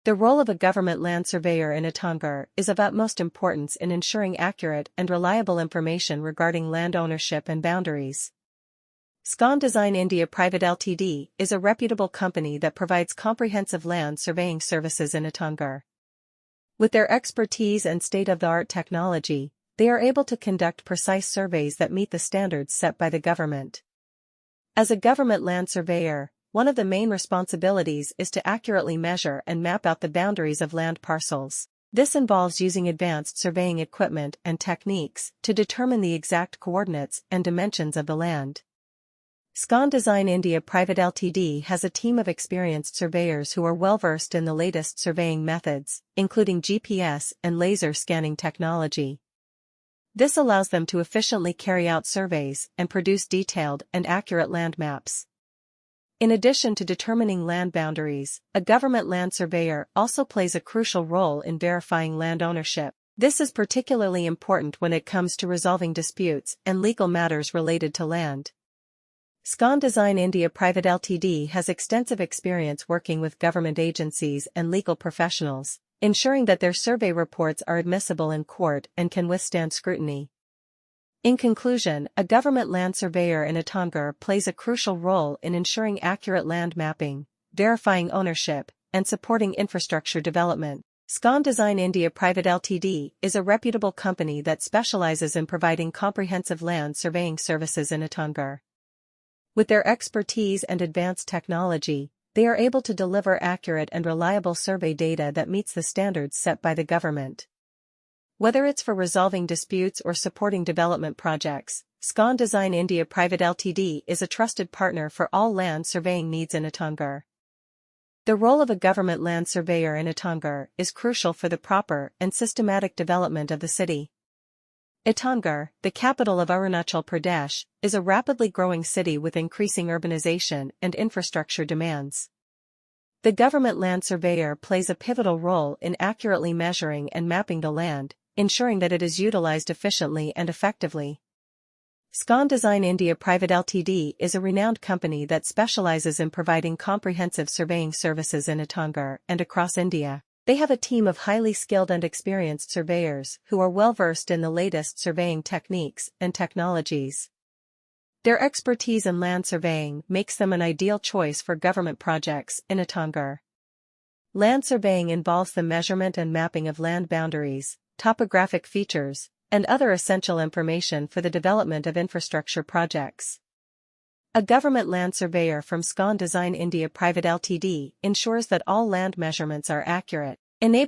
The role of a government land surveyor in Itanagar is of utmost importance in ensuring accurate and reliable information regarding land ownership and boundaries. Scon Design India Pvt Ltd is a reputable company that provides comprehensive land surveying services in Itanagar. With their expertise and state-of-the-art technology, they are able to conduct precise surveys that meet the standards set by the government. As a government land surveyor, one of the main responsibilities is to accurately measure and map out the boundaries of land parcels. This involves using advanced surveying equipment and techniques to determine the exact coordinates and dimensions of the land. Scon Design India Pvt Ltd has a team of experienced surveyors who are well-versed in the latest surveying methods, including GPS and laser scanning technology. This allows them to efficiently carry out surveys and produce detailed and accurate land maps. In addition to determining land boundaries, a government land surveyor also plays a crucial role in verifying land ownership. This is particularly important when it comes to resolving disputes and legal matters related to land. Scon Design India Pvt Ltd has extensive experience working with government agencies and legal professionals, ensuring that their survey reports are admissible in court and can withstand scrutiny. In conclusion, a government land surveyor in Itanagar plays a crucial role in ensuring accurate land mapping, verifying ownership, and supporting infrastructure development. Scon Design India Pvt Ltd is a reputable company that specializes in providing comprehensive land surveying services in Itanagar. With their expertise and advanced technology, they are able to deliver accurate and reliable survey data that meets the standards set by the government. Whether it's for resolving disputes or supporting development projects, Scon Design India Pvt Ltd is a trusted partner for all land surveying needs in Itanagar. The role of a government land surveyor in Itanagar is crucial for the proper and systematic development of the city. Itanagar, the capital of Arunachal Pradesh, is a rapidly growing city with increasing urbanization and infrastructure demands. The government land surveyor plays a pivotal role in accurately measuring and mapping the land, ensuring that it is utilized efficiently and effectively. Scon Design India Pvt Ltd is a renowned company that specializes in providing comprehensive surveying services in Itanagar and across India. They have a team of highly skilled and experienced surveyors who are well-versed in the latest surveying techniques and technologies. Their expertise in land surveying makes them an ideal choice for government projects in Itanagar. Land surveying involves the measurement and mapping of land boundaries, topographic features, and other essential information for the development of infrastructure projects. A government land surveyor from Scon Design India Pvt Ltd ensures that all land measurements are accurate, enabling